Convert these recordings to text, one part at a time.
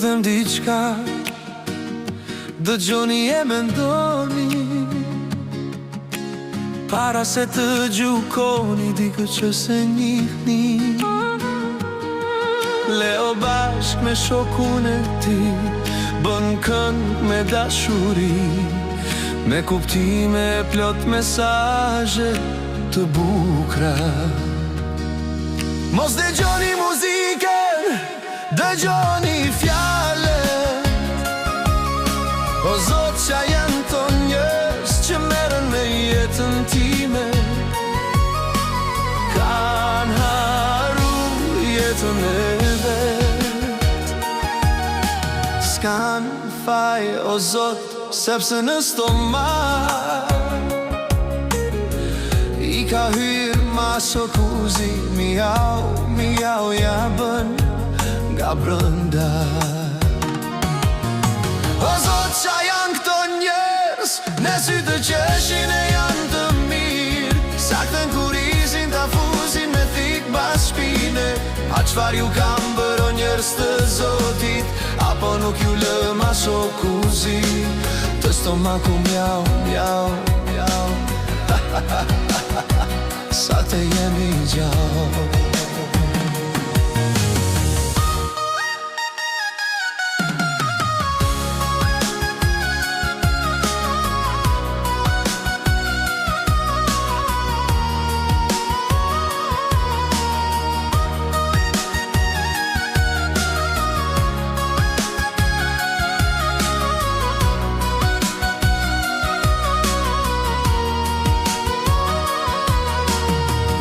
them diçka, dëgjoni e mendoni, para se të gjukoni dikë që se njihni. Leo bashk me shokun e ti, bën këngë me dashuri, me kuptime plot mesazhe të bukra. Mos dëgjoni muzikën, dëgjoni fjalët, o Zot, qa janë to njerëz që merren me jetën time, kanë haru jetën e vet. S'kan faj, o Zot, sepse në stomak i ka hyr masokuzi, miau, miau ja bën nga brënda. O Zot, qa janë këto njerëz, në sy të qeshin e janë të mirë, saktën kurizin të afuzin me thik bas shpine. A qfar ju kam bëro njerëz të Zotit, apo nuk ju lë masokuzi, të stomaku miau, miau, miau. Sa të jemi gjallë.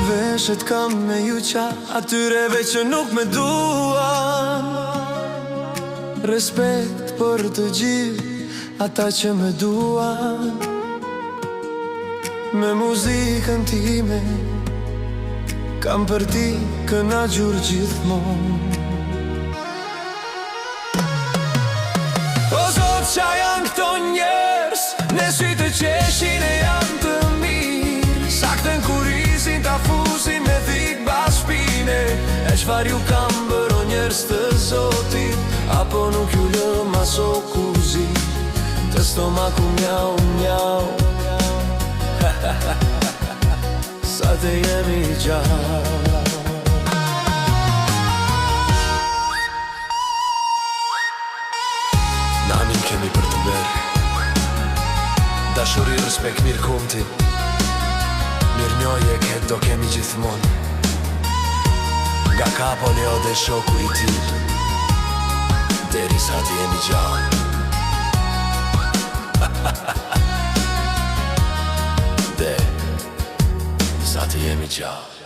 Veshet kam me ju qa atyreve që nuk me duan, respekt për të gjithë ata që me duan. Me muzikën time kam për ti kënagjur gjithmonë. O Zot, qa janë këto njerëz, në sy të qeshin e janë të mirë, saktën kurizin të afuzin me thik bas shpine. E qfar ju kam bëro njerëz të Zotit, apo nuk ju lë masokuzi, të stomaku miau, miau. Sa të jemi gjallë. Nanin kemi për të bërë, dashuri, respekt, mirë kumti, mirë njoje këtë do kemi gjithmonë, nga kapo leo dhe shoku i ti, deri sa të jemi gjallë. Dhe sa të jemi gjallë.